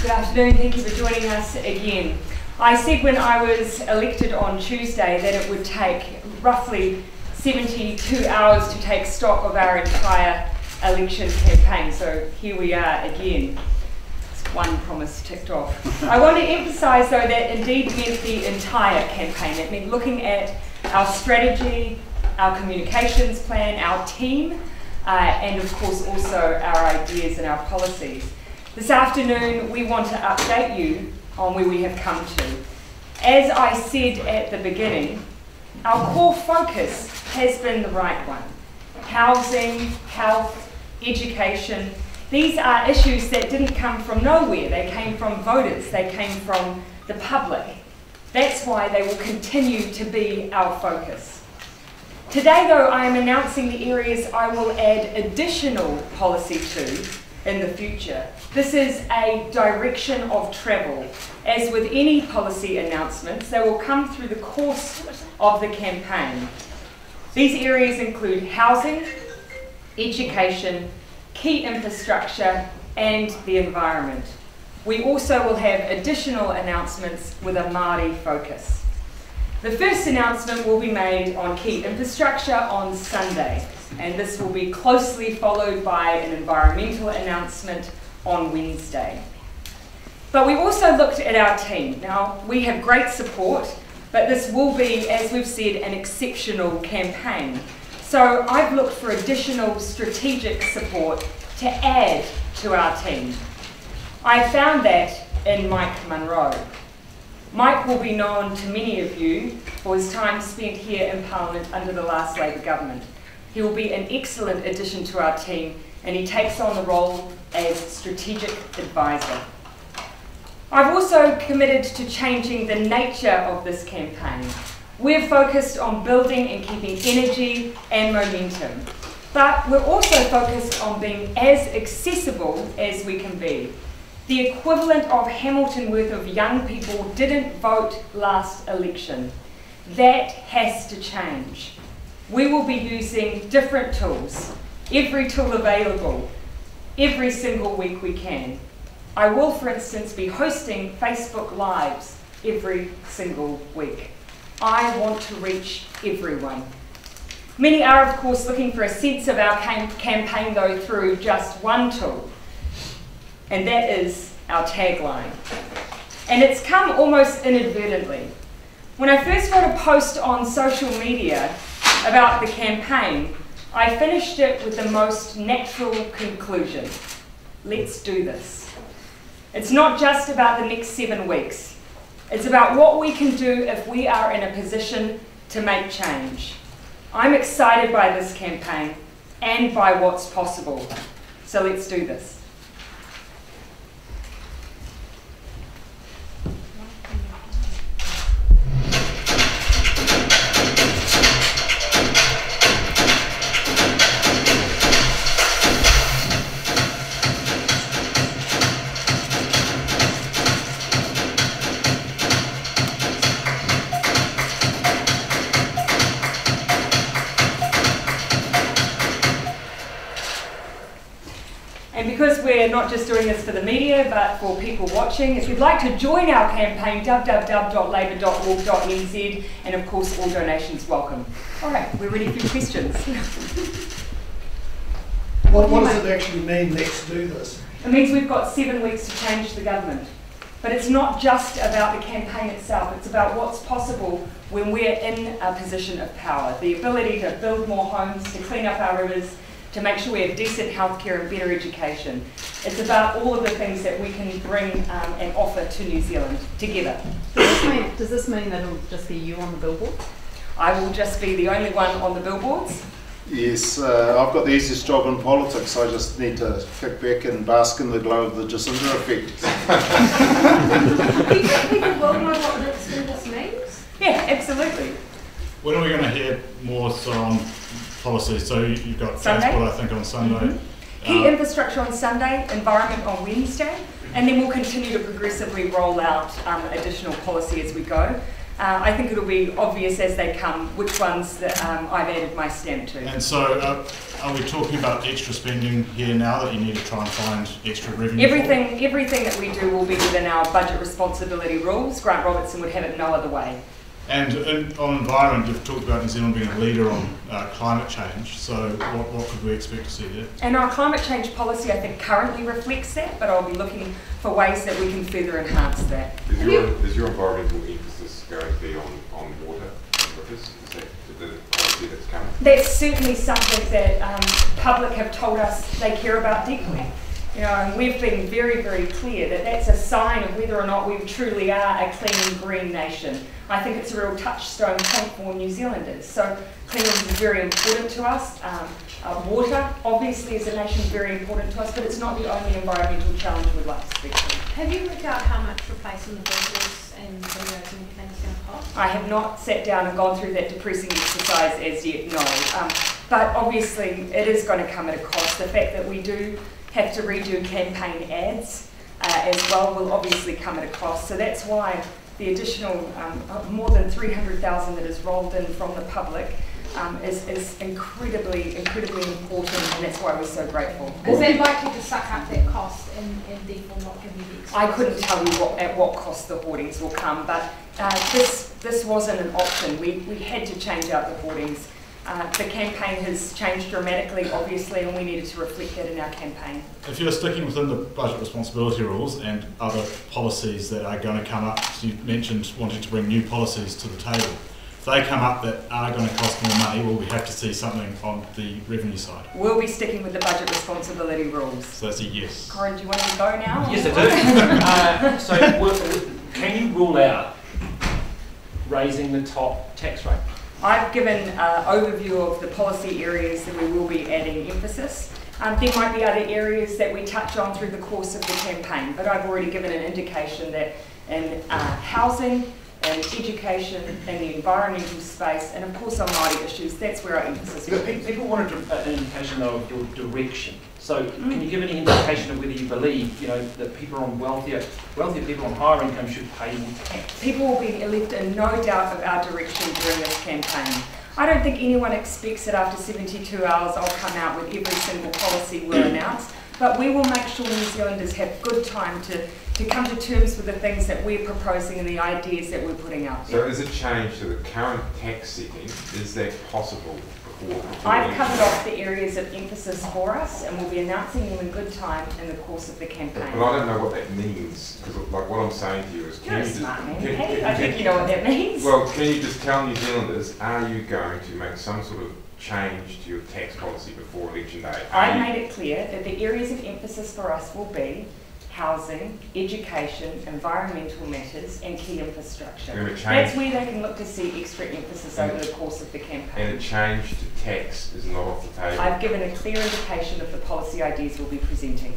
Good afternoon, thank you for joining us again. I said when I was elected on Tuesday that it would take roughly 72 hours to take stock of our entire election campaign, so here we are again. It's one promise ticked off. I want to emphasise though that indeed meant the entire campaign. It meant looking at our strategy, our communications plan, our team, and of course also our ideas and our policies. This afternoon we want to update you on where we have come to. As I said at the beginning, our core focus has been the right one. Housing, health, education, these are issues that didn't come from nowhere. They came from voters, they came from the public. That's why they will continue to be our focus. Today though, I am announcing the areas I will add additional policy to in the future. This is a direction of travel. As with any policy announcements, they will come through the course of the campaign. These areas include housing, education, key infrastructure, and the environment. We also will have additional announcements with a Māori focus. The first announcement will be made on key infrastructure on Sunday, and this will be closely followed by an environmental announcement on Wednesday. But we also looked at our team. Now, we have great support, but this will be, as we've said, an exceptional campaign. So I've looked for additional strategic support to add to our team. I found that in Mike Munro. Mike will be known to many of you for his time spent here in Parliament under the last Labour government. He will be an excellent addition to our team, and he takes on the role as strategic advisor. I've also committed to changing the nature of this campaign. We're focused on building and keeping energy and momentum, but we're also focused on being as accessible as we can be. The equivalent of Hamilton worth of young people didn't vote last election. That has to change. We will be using different tools, every tool available, every single week we can. I will, for instance, be hosting Facebook Lives every single week. I want to reach everyone. Many are, of course, looking for a sense of our campaign, though, through just one tool, and that is our tagline. And it's come almost inadvertently. When I first wrote a post on social media about the campaign, I finished it with the most natural conclusion. Let's do this. It's not just about the next 7 weeks. It's about what we can do if we are in a position to make change. I'm excited by this campaign and by what's possible. So let's do this. And because we're not just doing this for the media, but for people watching, if you'd like to join our campaign, www.labour.org.nz, and of course all donations welcome. All right, we're ready for your questions. What does it actually mean, let's do this? It means we've got 7 weeks to change the government. But it's not just about the campaign itself, it's about what's possible when we're in a position of power. The ability to build more homes, to clean up our rivers, to make sure we have decent healthcare and better education. It's about all of the things that we can bring and offer to New Zealand together. Does this mean that it'll just be you on the billboard? I will just be the only one on the billboards. Yes, I've got the easiest job in politics. I just need to kick back and bask in the glow of the Jacinda effect. Do you think people will know what let's do this means? Yeah, absolutely. When are we going to hear more on policy? So you've got Sunday. transport, I think, on Sunday. Key infrastructure on Sunday, environment on Wednesday, and then we'll continue to progressively roll out additional policy as we go. I think it'll be obvious as they come which ones that I've added my stamp to. And so, are we talking about extra spending here now that you need to try and find extra revenue? Everything that we do will be within our budget responsibility rules. Grant Robertson would have it no other way. And on environment, you've talked about New Zealand being a leader on climate change, so what could we expect to see there? And our climate change policy, I think, currently reflects that, but I'll be looking for ways that we can further enhance that. Is your environmental emphasis going to be on water and rivers? Is that the policy that's coming? That's certainly something that public have told us they care about deeply. You know, and we've been very, very clear that that's a sign of whether or not we truly are a clean, green nation. I think it's a real touchstone point for New Zealanders. So cleanliness is very important to us. Water, obviously, as a nation, is very important to us, but it's not the only environmental challenge we'd like to speak to. Have you worked out how much replacing the filters and windows and everything is going to cost? I have not sat down and gone through that depressing exercise as yet, no. But obviously, it is going to come at a cost. The fact that we do have to redo campaign ads as well will obviously come at a cost. So that's why the additional more than 300,000 that is rolled in from the public is incredibly important, and that's why we're so grateful. Is that likely to suck up that cost and therefore not give you the expense? I couldn't tell you at what cost the hoardings will come, but this wasn't an option. We had to change out the hoardings. The campaign has changed dramatically, obviously, and we needed to reflect that in our campaign. If you're sticking within the budget responsibility rules and other policies that are going to come up, so you mentioned wanting to bring new policies to the table. If they come up that are going to cost more money, will we have to see something on the revenue side? We'll be sticking with the budget responsibility rules. So that's a yes. Corin, do you want to go now? Yes, I do. So can you rule out raising the top tax rate? I've given an overview of the policy areas that we will be adding emphasis. There might be other areas that we touch on through the course of the campaign, but I've already given an indication that in housing and education and the environmental space, and of course on Māori issues, that's where our emphasis will be. People wanted an indication though of your direction. So can you give any indication of whether you believe, that people on wealthier people on higher income should pay more tax? People will be left in no doubt of our direction during this campaign. I don't think anyone expects that after 72 hours I'll come out with every single policy we'll announce, but we will make sure New Zealanders have good time to come to terms with the things that we're proposing and the ideas that we're putting out there. So is it changed to the current tax setting? Is that possible before I've covered off the areas of emphasis for us, and we'll be announcing them in good time in the course of the campaign. But I don't know what that means, because like what I'm saying to you is, You're a smart man, hey? I think you know what that means. Well, can you just tell New Zealanders, are you going to make some sort of change to your tax policy before election day? I made it clear that the areas of emphasis for us will be housing, education, environmental matters, and key infrastructure. That's where they can look to see extra emphasis over the course of the campaign. And a change to tax is not off the table? I've given a clear indication of the policy ideas we'll be presenting.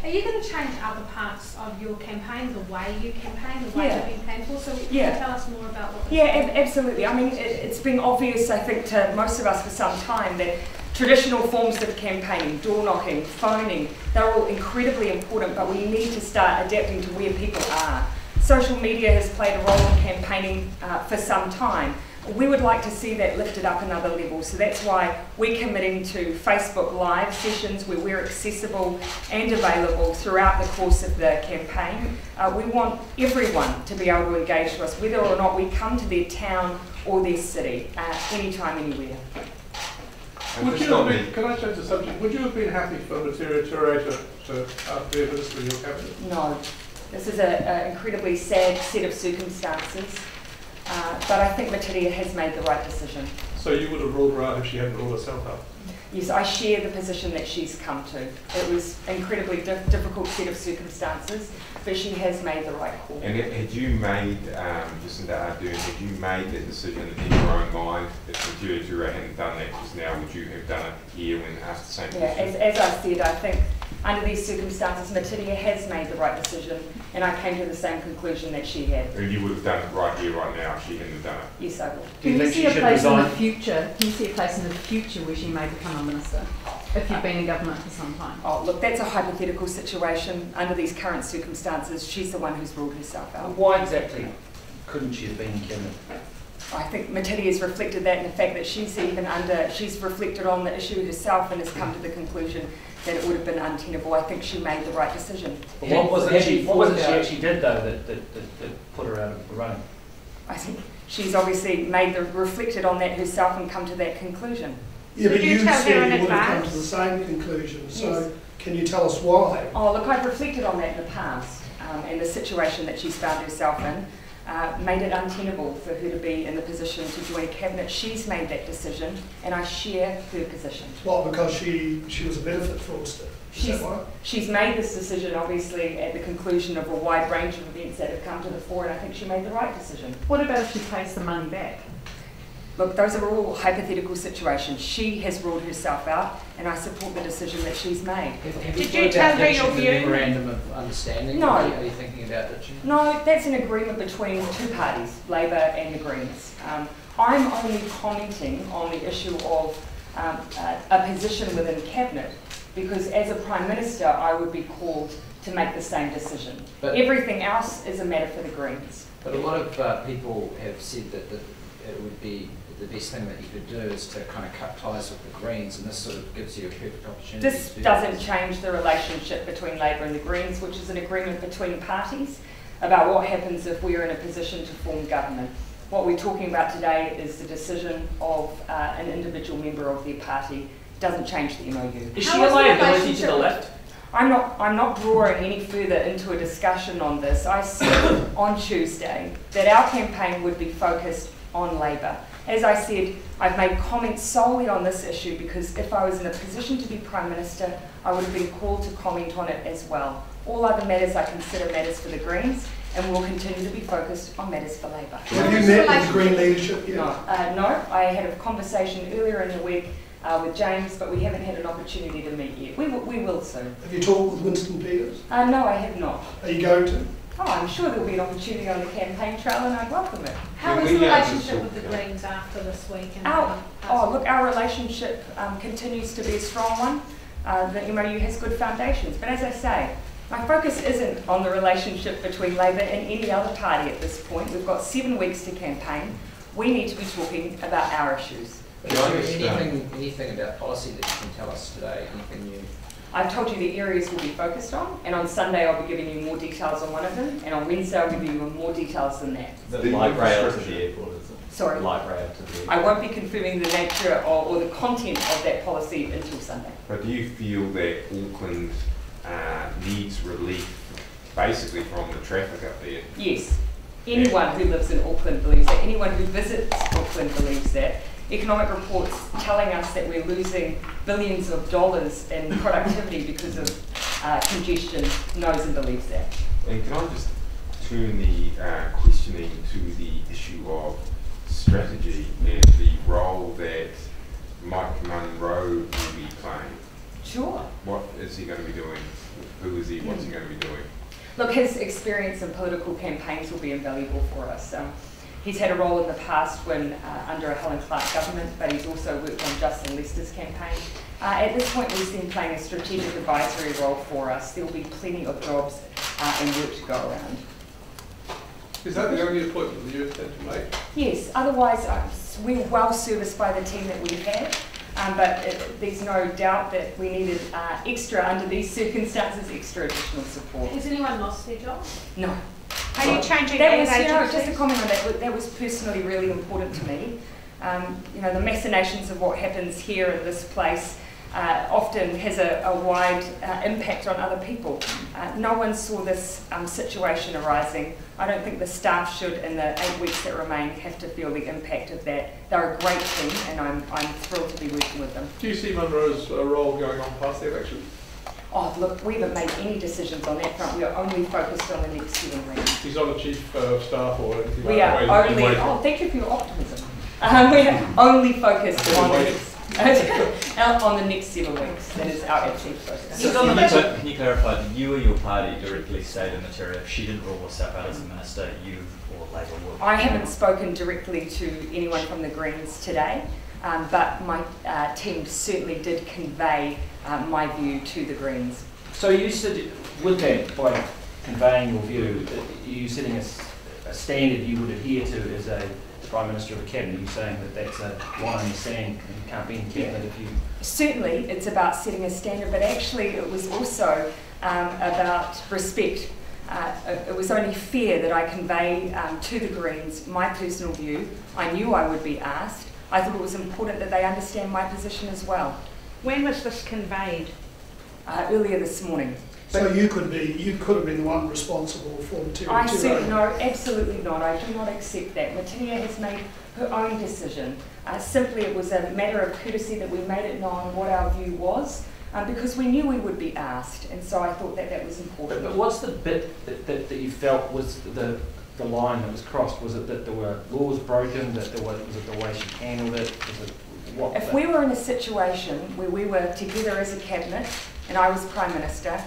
Are you going to change other parts of your campaign, the way you campaign, the way you've been planned for? So can you tell us more about what this is? Absolutely. I mean, it's been obvious, I think, to most of us for some time that traditional forms of campaigning, door knocking, phoning, they're all incredibly important, but we need to start adapting to where people are. Social media has played a role in campaigning for some time. We would like to see that lifted up another level, so that's why we're committing to Facebook Live sessions where we're accessible and available throughout the course of the campaign. We want everyone to be able to engage with us, whether or not we come to their town or their city, anytime, anywhere. Would you have been, can I change the subject? Would you have been happy for Materia Tureta to be a minister in your cabinet? No. This is an incredibly sad set of circumstances, but I think Materia has made the right decision. So you would have ruled her out if she hadn't ruled herself out? Yes, I share the position that she's come to. It was an incredibly difficult set of circumstances, but she has made the right call. And had you made, Jacinda Ardern, had you made that decision in your own mind if Materia Tureta hadn't done that just now, would you have done it here when asked the same question? As I said, I think under these circumstances, Materia has made the right decision, and I came to the same conclusion that she had. And you would have done it right here, right now, if she hadn't have done it? Yes, I will. Do you see a place in the future? Can you see a place in the future where she may become a minister if you've been in government for some time? Oh, look, that's a hypothetical situation. Under these current circumstances, she's the one who's ruled herself out. Why exactly couldn't she have been in cabinet? I think Matilda has reflected that in the fact that she's reflected on the issue herself and has come to the conclusion that it would have been untenable. I think she made the right decision. But what was it she actually did though that put her out of the running? I think she's obviously reflected on that herself and come to that conclusion. Yeah, but you tell her said in you would have come advance? to the same conclusion, so Yes. can you tell us why? Oh, look, I've reflected on that in the past, and the situation that she's found herself in made it untenable for her to be in the position to join cabinet. She's made that decision, and I share her position. What, because she was a benefit fraudster? Is that why? She's made this decision, obviously, at the conclusion of a wide range of events that have come to the fore, and I think she made the right decision. What about if she pays the money back? Look, those are all hypothetical situations. She has ruled herself out, and I support the decision that she's made. Did you tell her your view? Memorandum of understanding? No. Are you thinking about it? No, that's an agreement between two parties, Labor and the Greens. I'm only commenting on the issue of a position within cabinet, because as a Prime Minister, I would be called to make the same decision. But everything else is a matter for the Greens. But a lot of people have said that it would be the best thing that you could do is to kind of cut ties with the Greens, and this sort of gives you a perfect opportunity. This doesn't change the relationship between Labor and the Greens, which is an agreement between parties about what happens if we're in a position to form government. What we're talking about today is the decision of an individual member of their party. It doesn't change the MOU. Is she a liability to the left? I'm not drawing any further into a discussion on this. I said on Tuesday that our campaign would be focused on Labor. As I said, I've made comments solely on this issue because if I was in a position to be Prime Minister, I would have been called to comment on it as well. All other matters I consider matters for the Greens, and will continue to be focused on matters for Labor. Have you met with the Green leadership yet? No, I had a conversation earlier in the week with James, but we haven't had an opportunity to meet yet. We will soon. Have you talked with Winston Peters? No, I have not. Are you going to? Oh, I'm sure there'll be an opportunity on the campaign trail, and I'd welcome it. How is the relationship with the Greens after this week? Look, our relationship continues to be a strong one. The MOU has good foundations, but as I say, my focus isn't on the relationship between Labor and any other party at this point. We've got 7 weeks to campaign. We need to be talking about our issues. Is there anything about policy that you can tell us today? Anything new? I've told you the areas we'll be focused on, and on Sunday I'll be giving you more details on one of them, and on Wednesday I'll give you more details than that. The light rail to the airport, is it? Sorry? Light rail to the airport. I won't be confirming the nature or the content of that policy until Sunday. But do you feel that Auckland needs relief basically from the traffic up there? Yes. Anyone who lives in Auckland believes that. Anyone who visits Auckland believes that. Economic reports telling us that we're losing billions of dollars in productivity because of congestion knows and believes that. And can I just turn the questioning to the issue of strategy and the role that Mike Munro will be playing? Sure. What is he going to be doing? Who is he? What's he going to be doing? Look, his experience in political campaigns will be invaluable for us. He's had a role in the past when under a Helen Clark government, but he's also worked on Justin Lester's campaign. At this point, we see him playing a strategic advisory role for us. There will be plenty of jobs and work to go around. Is that the only appointment that you intend to make? Yes, otherwise we're well serviced by the team that we have, but there's no doubt that we needed extra, under these circumstances, extra additional support. Has anyone lost their job? No. Are you changing that was, agencies? just a comment on that, that was personally really important to me. The machinations of what happens here in this place often has a wide impact on other people. No one saw this situation arising. I don't think the staff should, in the 8 weeks that remain, have to feel the impact of that. They're a great team, and I'm thrilled to be working with them. Do you see Munro's role going on past the election? Oh, look, we haven't made any decisions on that front. We are only focused on the next 7 weeks. He's not a chief of staff or anything like We are only, thank you for your optimism. We are only focused on the next 7 weeks. That is our absolute focus. So can you clarify, did you or your party directly say to Materia, if she didn't rule herself out as a minister, you or Labor will? I haven't spoken directly to anyone from the Greens today, but my team certainly did convey my view to the Greens. So you said, with that, by conveying your view, that you setting a standard you would adhere to as a Prime Minister of a cabinet? Are you saying that that's a one in sand and you can't be in cabinet if you... Certainly it's about setting a standard, but actually it was also about respect. It was only fair that I convey to the Greens my personal view. I knew I would be asked. I thought it was important that they understand my position as well. When was this conveyed? Earlier this morning. So you could have been the one responsible for material. I certainly, no, absolutely not. I do not accept that. Matiria has made her own decision. Simply it was a matter of courtesy that we made it known what our view was, because we knew we would be asked, and so I thought that that was important. But what's the bit that you felt was the line that was crossed? Was it that there were laws broken, was it the way she handled it? Was it what? If we were in a situation where we were together as a cabinet and I was Prime Minister,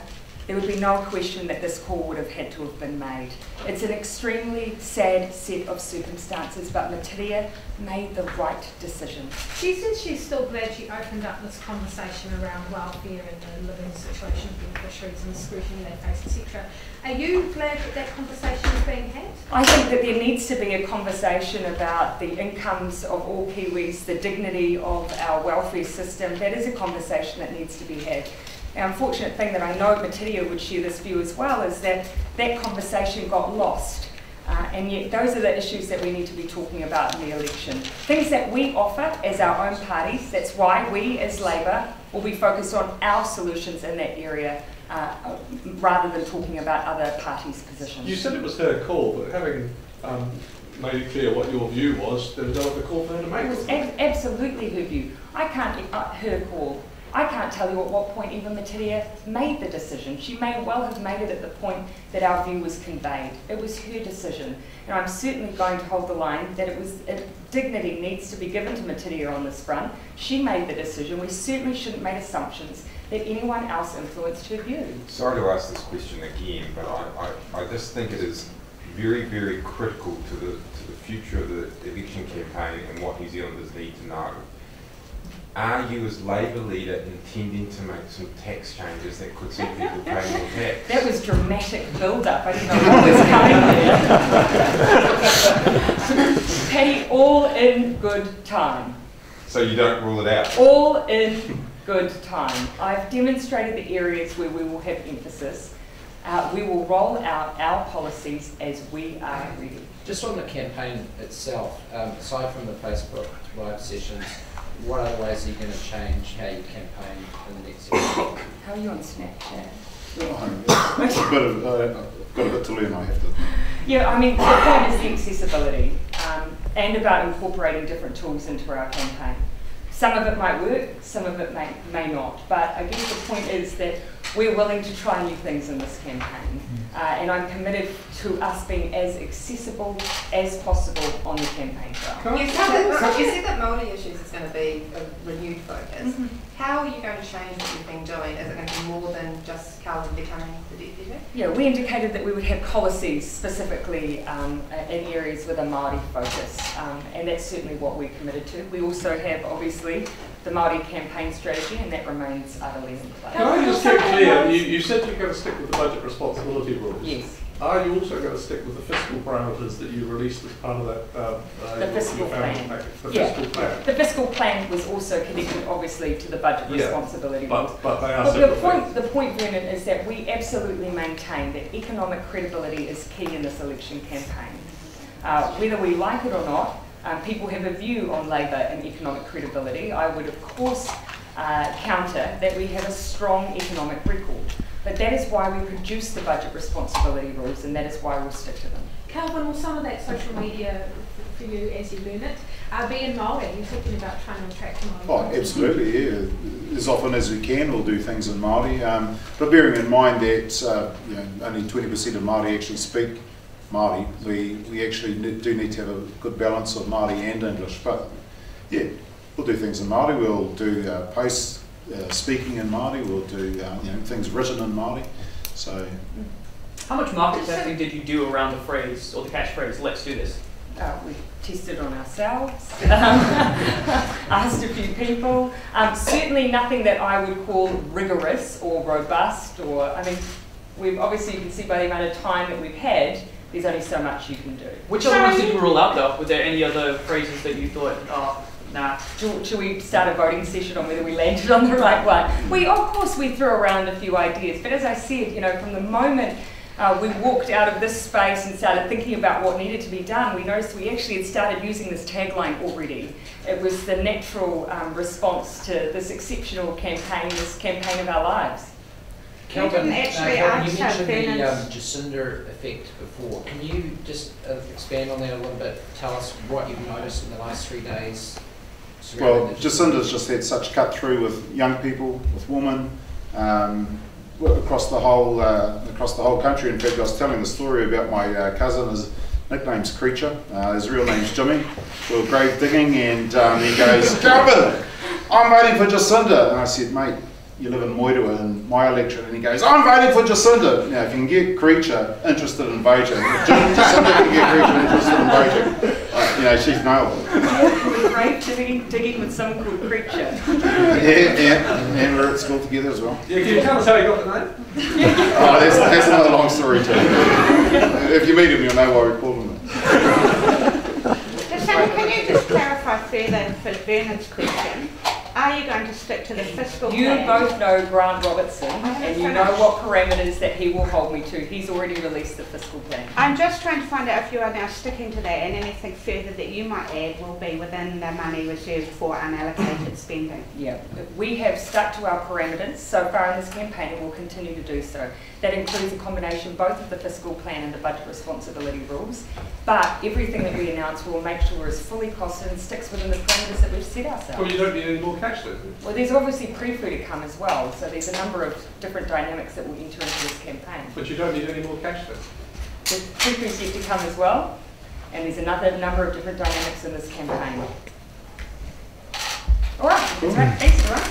there would be no question that this call would have had to have been made. It's an extremely sad set of circumstances, but Matiria made the right decision. She says she's still glad she opened up this conversation around welfare and the living situation of beneficiaries and the scrutiny they face, etc. Are you glad that that conversation is being had? I think that there needs to be a conversation about the incomes of all Kiwis, the dignity of our welfare system. That is a conversation that needs to be had. The unfortunate thing that I know Matiria would share this view as well is that that conversation got lost. And yet those are the issues that we need to be talking about in the election. Things that we offer as our own parties. That's why we as Labour will be focused on our solutions in that area rather than talking about other parties' positions. You said it was her call, but having made it clear what your view was, there was no other call for her to make. It was absolutely her view. I can't, her call. I can't tell you at what point even Matiria made the decision. She may well have made it at the point that our view was conveyed. It was her decision. And I'm certainly going to hold the line that dignity needs to be given to Matiria on this front. She made the decision. We certainly shouldn't make assumptions that anyone else influenced her view. Sorry to ask this question again, but I just think it is very, very critical to the future of the election campaign and what New Zealanders need to know. Are you, as Labour leader, intending to make some tax changes that could see people pay more tax? That was dramatic build-up. I didn't know what was coming there. Pay all in good time. So you don't rule it out? All in good time. I've demonstrated the areas where we will have emphasis. We will roll out our policies as we are ready. Just on the campaign itself, aside from the Facebook live sessions, what other ways are you going to change how you campaign in the next election? How are you on Snapchat? I've got a bit to learn, I have to admit. Yeah, I mean, the point is the accessibility and about incorporating different tools into our campaign. Some of it might work, some of it may not, but I guess the point is that we're willing to try new things in this campaign, and I'm committed to us being as accessible as possible on the campaign trail. You said that Māori issues is going to be a renewed focus. How are you going to change what you've been doing? Is it going to be more than just Calvin becoming the deputy? Yeah, we indicated that we would have policies specifically in areas with a Māori focus, and that's certainly what we're committed to. We also have, obviously, the Māori campaign strategy, and that remains utterly in place. Can I just get clear? You said you're going to stick with the budget responsibility rules. Yes. Are you also going to stick with the fiscal parameters that you released as part of that? The fiscal plan. Fiscal plan. The fiscal plan was also connected, obviously, to the budget responsibility rules. But they are separate. The point, Vernon, is that we absolutely maintain that economic credibility is key in this election campaign. Whether we like it or not, people have a view on Labour and economic credibility. I would, of course, counter that we have a strong economic record. But that is why we produce the budget responsibility rules, and that is why we'll stick to them. Calvin, will some of that social media for you as you learn it be in Māori? You're talking about trying to attract Māori. Oh, absolutely, yeah. As often as we can, we'll do things in Māori. But bearing in mind that only 20% of Māori actually speak Māori, we actually do need to have a good balance of Māori and English. But yeah, we'll do things in Māori. We'll do posts speaking in Māori. We'll do things written in Māori. So, how much market testing did you do around the phrase or the catchphrase "Let's do this"? We tested on ourselves, asked a few people. Certainly nothing that I would call rigorous or robust. Or I mean, we've obviously, you can see by the amount of time that we've had, there's only so much you can do. Which other ones did you rule out though? Were there any other phrases that you thought, oh, nah? Should we start a voting session on whether we landed on the right one? Of course we threw around a few ideas, but as I said, from the moment we walked out of this space and started thinking about what needed to be done, we noticed we actually had started using this tagline already. It was the natural response to this exceptional campaign, this campaign of our lives. Kelvin, You didn't actually you answer mentioned the Bernard's- Jacinda effect before. Can you just expand on that a little bit? Tell us what you've noticed in the last 3 days. Well, Jacinda's just had such cut through with young people, with women, across the whole country. In fact, I was telling the story about my cousin. His nickname's Creature. His real name's Jimmy. We were grave digging, and he goes, "Kelvin, I'm voting for Jacinda." And I said, "Mate, you live in Moirua in my electorate." And he goes, "I'm voting for Jacinda." Now, if you can get Creature interested in voting, Jacinda can get Creature interested in voting. She's nailed it. Grave digging with someone called Creature. Yeah, and we're at school together as well. Yeah, can you tell us how you got the name? Oh, that's another long story too. If you meet him, you'll know why we call him that. Jacinda, can you just clarify further for Bernard's question? Are you going to stick to the fiscal You plan? both know Grant Robertson, and you know what parameters that he will hold me to. He's already released the fiscal plan. I'm just trying to find out if you are now sticking to that, and anything further that you might add will be within the money reserved for unallocated spending. Yeah, we have stuck to our parameters so far in this campaign and will continue to do so. That includes a combination both of the fiscal plan and the budget responsibility rules, but everything that we announce will make sure is fully costed and sticks within the parameters that we've set ourselves. Well, you don't need any more cash then. Well, there's obviously pre-food to come as well, so there's a number of different dynamics that will enter into this campaign. But you don't need any more cash then. There's pre-food's yet to come as well, and there's another number of different dynamics in this campaign. All right, that's right. Thanks, all right.